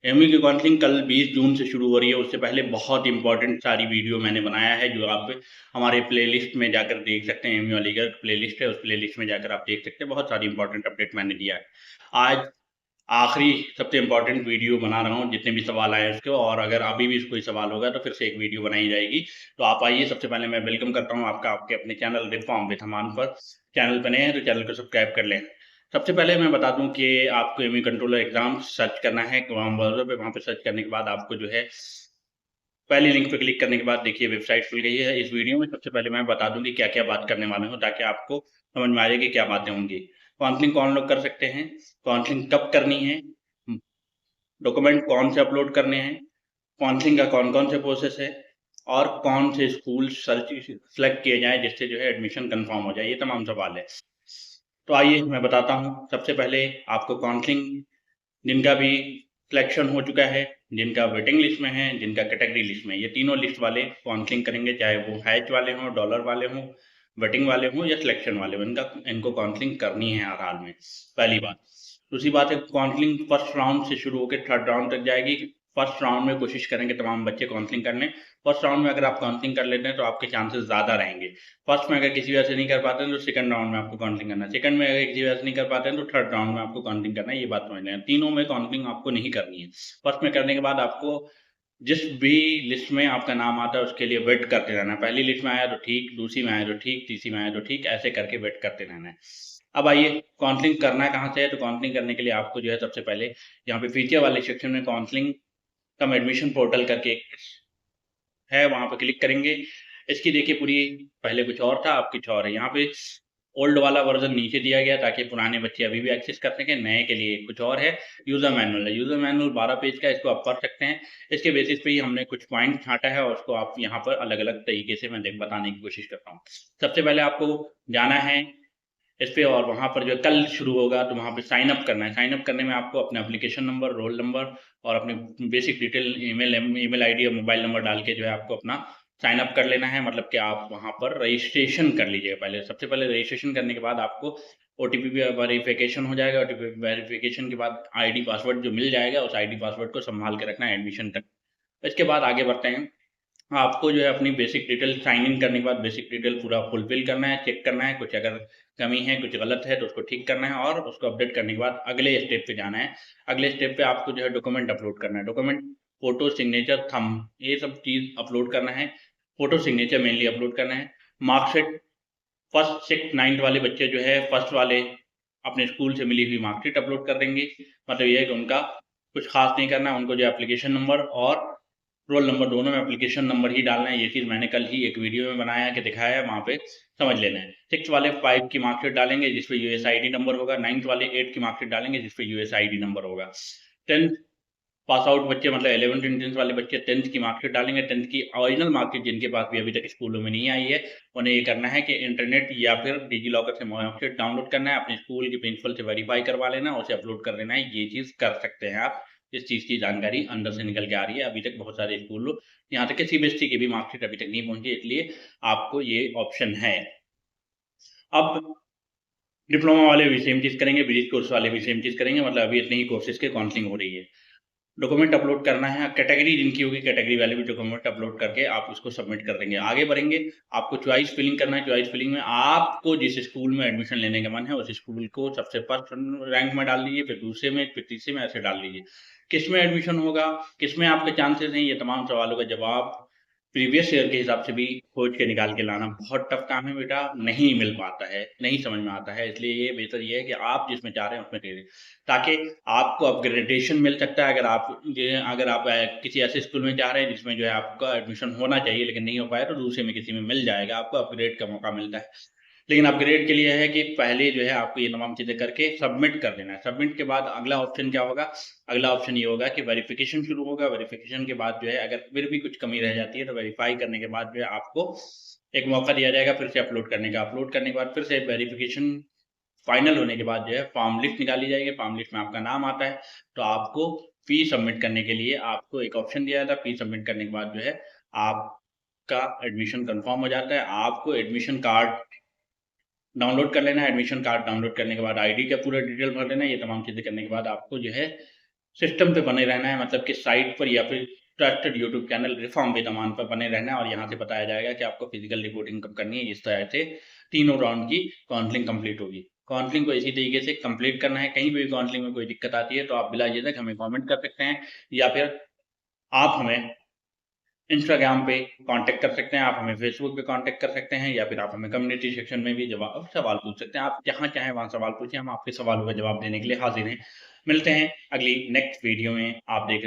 MU की counselling कल 20 जून से शुरू हो रही है। उससे पहले बहुत इंपॉर्टेंट सारी वीडियो मैंने बनाया है, जो आप हमारे प्लेलिस्ट में जाकर देख सकते हैं। एमयू अलीगढ़ प्लेलिस्ट है, उस प्लेलिस्ट में जाकर आप देख सकते हैं। बहुत सारी इंपॉर्टेंट अपडेट मैंने दिया है। आज आखिरी सबसे इम्पोर्टेंट वीडियो बना रहा हूँ, जितने भी सवाल आए उसके, और अगर अभी भी कोई सवाल होगा तो फिर से एक वीडियो बनाई जाएगी। तो आप आइए, सबसे पहले मैं वेलकम करता हूँ आपका आपके अपने चैनल रिफॉर्म विद हमान पर। चैनल पर नए हैं तो चैनल को सब्सक्राइब कर लें। सबसे पहले मैं बता दूं कि आपको एमई कंट्रोलर एग्जाम सर्च करना है क्रोम ब्राउज़र पे। वहाँ पे सर्च करने के बाद आपको जो है पहली लिंक पे क्लिक करने के बाद देखिए वेबसाइट खुल गई है। इस वीडियो में सबसे पहले मैं बता दूं कि क्या-क्या बात करने वाला हूँ, ताकि आपको समझ में आ जाए कि क्या बातें होंगी। काउंसलिंग कौन लोग कर सकते हैं, काउंसलिंग कब करनी है, डॉक्यूमेंट कौन से अपलोड करने हैं, काउंसलिंग का कौन-कौन से प्रोसेस है, और कौन से स्कूल सर्च सेलेक्ट किए जाएँ जिससे जो है एडमिशन कंफर्म हो जाए। ये तमाम सवाल है। तो आइए मैं बताता हूँ। सबसे पहले आपको काउंसलिंग जिनका भी सिलेक्शन हो चुका है, जिनका वेटिंग लिस्ट में है, जिनका कैटेगरी लिस्ट में है, ये तीनों लिस्ट वाले काउंसलिंग करेंगे, चाहे वो हैच वाले हों, डॉलर वाले हों, वेटिंग वाले हों या सिलेक्शन वाले हों। इनको काउंसलिंग करनी है हर हाल में, पहली बात। दूसरी बात है, काउंसलिंग फर्स्ट राउंड से शुरू होकर थर्ड राउंड तक जाएगी। फर्स्ट राउंड में कोशिश करेंगे तमाम बच्चे काउंसलिंग कर लें। फर्स्ट राउंड में अगर आप काउंसलिंग कर लेते हैं तो आपके चांसेस ज़्यादा रहेंगे। फर्स्ट में अगर किसी वजह से नहीं कर पाते हैं तो सेकंड राउंड में आपको काउंसलिंग करना है। सेकंड में अगर किसी वजह से नहीं कर पाते हैं तो थर्ड राउंड में आपको काउंसलिंग करना है। ये बात समझ लें, तीनों में काउंसलिंग आपको नहीं करनी है। फर्स्ट में करने के बाद आपको जिस भी लिस्ट में आपका नाम आता है उसके लिए वेट करते रहना है। पहली लिस्ट में आया तो ठीक, दूसरी में आया तो ठीक, तीसरी में आया तो ठीक, ऐसे करके वेट करते रहना है। अब आइए, काउंसलिंग करना कहाँ से है? तो काउंसलिंग करने के लिए आपको जो है सबसे पहले यहाँ पे फीचर वाले सेक्शन में काउंसलिंग कम एडमिशन पोर्टल करके एक है, वहाँ पे क्लिक करेंगे। इसकी देखिए पूरी, पहले कुछ और था, अब कुछ और है। यहाँ पे ओल्ड वाला वर्ज़न नीचे दिया गया ताकि पुराने बच्चे अभी भी एक्सेस कर सकें, नए के लिए कुछ और है। यूज़र मैनुअल है, यूज़र मैनुअल 12 पेज का है, इसको आप पढ़ सकते हैं। इसके बेसिस पे ही हमने कुछ पॉइंट छाँटा है और उसको आप यहाँ पर अलग-अलग तरीके से मैं बताने की कोशिश करता हूँ। सबसे पहले आपको जाना है इस पे, और वहाँ पर जो है कल शुरू होगा तो वहाँ पे साइन अप करना है। साइन अप करने में आपको अपना एप्लीकेशन नंबर, रोल नंबर और अपनी बेसिक डिटेल ईमेल आईडी और मोबाइल नंबर डाल के जो है आपको अपना साइन अप कर लेना है। मतलब कि आप वहाँ पर रजिस्ट्रेशन कर लीजिएगा पहले। सबसे पहले रजिस्ट्रेशन करने के बाद आपको ओटीपी वेरिफिकेशन हो जाएगा। ओटीपी वेरिफिकेशन के बाद आईडी पासवर्ड जो मिल जाएगा, उस आईडी पासवर्ड को सँभाल के रखना है एडमिशन तक। इसके बाद आगे बढ़ते हैं। आपको जो है अपनी बेसिक डिटेल साइन इन करने के बाद बेसिक डिटेल पूरा फुलफिल करना है, चेक करना है, कुछ अगर कमी है, कुछ गलत है तो उसको ठीक करना है, और उसको अपडेट करने के बाद अगले स्टेप पे जाना है। अगले स्टेप पे आपको जो है डॉक्यूमेंट अपलोड करना है। डॉक्यूमेंट फ़ोटो, सिग्नेचर, थंब, ये सब चीज़ अपलोड करना है। फ़ोटो, सिग्नेचर मेनली अपलोड करना है। मार्कशीट, फर्स्ट, सिक्स्थ, नाइन्थ वाले बच्चे जो है फर्स्ट वाले अपने स्कूल से मिली हुई मार्कशीट अपलोड कर देंगे। मतलब ये है कि उनका कुछ खास नहीं करना है, उनको जो एप्लीकेशन नंबर और रोल नंबर, दोनों में एप्लीकेशन नंबर ही डालना है। ये चीज़ मैंने कल ही एक वीडियो में बनाया कि दिखाया है, वहाँ पे समझ लेना है। 6th वाले 5 की मार्कशीट डालेंगे जिस पे यूएसआईडी नंबर होगा। 9th वाले 8 की मार्कशीट डालेंगे जिस पे यूएसआईडी नंबर होगा। 10th पास आउट बच्चे, मतलब 11th एंड 10th वाले बच्चे 10th की मार्कशीट डालेंगे। 10th की ओरिजिनल मार्कशीट जिनके पास भी अभी तक स्कूलों में नहीं आई है, उन्हें ये करना है कि इंटरनेट या फिर डिजी लॉकर से मार्कशीट डाउनलोड करना है, अपने स्कूल के प्रिंसिपल से वेरीफाई करवा लेना, उसे अपलोड कर देना है। ये चीज़ कर सकते हैं आप। इस चीज़ की जानकारी अंदर से निकल के आ रही है। अभी तक बहुत सारे स्कूल, यहाँ तक कि सीबीएसई की भी मार्कशीट अभी तक नहीं पहुँची, इसलिए आपको ये ऑप्शन है। अब डिप्लोमा वाले भी सेम चीज़ करेंगे, ब्रिज कोर्स वाले भी सेम चीज़ करेंगे, मतलब अभी इतने ही कोर्सेज़ की काउंसलिंग हो रही है। डॉक्यूमेंट अपलोड करना है, कैटेगरी जिनकी होगी कैटेगरी वाले भी डॉक्यूमेंट अपलोड करके आप उसको सबमिट कर देंगे। आगे बढ़ेंगे, आपको चॉइस फिलिंग करना है। चॉइस फिलिंग में आपको जिस स्कूल में एडमिशन लेने का मन है, उस स्कूल को सबसे फर्स्ट रैंक में डाल दीजिए, फिर दूसरे में, फिर तीसरे में, ऐसे डाल दीजिए। किसमें एडमिशन होगा, किसमें आपके चांसेस हैं, ये तमाम सवालों का जवाब प्रीवियस ईयर के हिसाब से भी खोज के निकाल के लाना बहुत टफ काम है बेटा, नहीं मिल पाता है, नहीं समझ में आता है। इसलिए ये बेहतर ये है कि आप जिसमें चाह रहे हैं उसमें करिए, ताकि आपको अपग्रेडेशन मिल सकता है। अगर आप किसी ऐसे स्कूल में जा रहे हैं जिसमें जो है आपका एडमिशन होना चाहिए लेकिन नहीं हो पाया, तो दूसरे में किसी में मिल जाएगा, आपको अपग्रेड का मौका मिलता है। लेकिन अपग्रेड के लिए है कि पहले जो है आपको ये तमाम चीज़ें करके सबमिट कर देना है। सबमिट के बाद अगला ऑप्शन क्या होगा? अगला ऑप्शन ये होगा कि वेरिफिकेशन शुरू होगा। वेरिफिकेशन के बाद जो है अगर फिर भी कुछ कमी रह जाती है तो वेरीफाई करने के बाद जो है आपको एक मौका दिया जाएगा फिर से अपलोड करने का। अपलोड करने के बाद फिर से वेरिफिकेशन फाइनल होने के बाद जो है फॉर्म लिस्ट निकाली जाएगी। फॉर्म लिस्ट में आपका नाम आता है, तो आपको फी सबमिट करने के लिए आपको एक ऑप्शन दिया था। फी सबमिट करने के बाद जो है आपका एडमिशन कन्फर्म हो जाता है। आपको एडमिशन कार्ड डाउनलोड कर लेना है। एडमिशन कार्ड डाउनलोड करने के बाद आईडी का पूरा डिटेल भर देना है। ये तमाम चीज़ें करने के बाद आपको जो है सिस्टम पे बने रहना है, मतलब कि साइट पर या फिर trusted YouTube channel reform with Aman पर बने रहना है और यहाँ से बताया जाएगा कि आपको फिजिकल रिपोर्टिंग कब करनी है। इस तरह से तीनों राउंड की काउंसलिंग कंप्लीट होगी। काउंसलिंग को इसी तरीके से कंप्लीट करना है। कहीं भी काउंसलिंग में कोई दिक्कत आती है तो आप बिला झिझक हमें कमेंट कर सकते हैं या फिर आप हमें इंस्टाग्राम पे कांटेक्ट कर सकते हैं, आप हमें फेसबुक पे कांटेक्ट कर सकते हैं या फिर आप हमें कम्युनिटी सेक्शन में भी जवाब सवाल पूछ सकते हैं। आप जहाँ चाहें वहाँ सवाल पूछिए, हम आपके सवालों का जवाब देने के लिए हाज़िर हैं। मिलते हैं अगली नेक्स्ट वीडियो में। आप देख रहे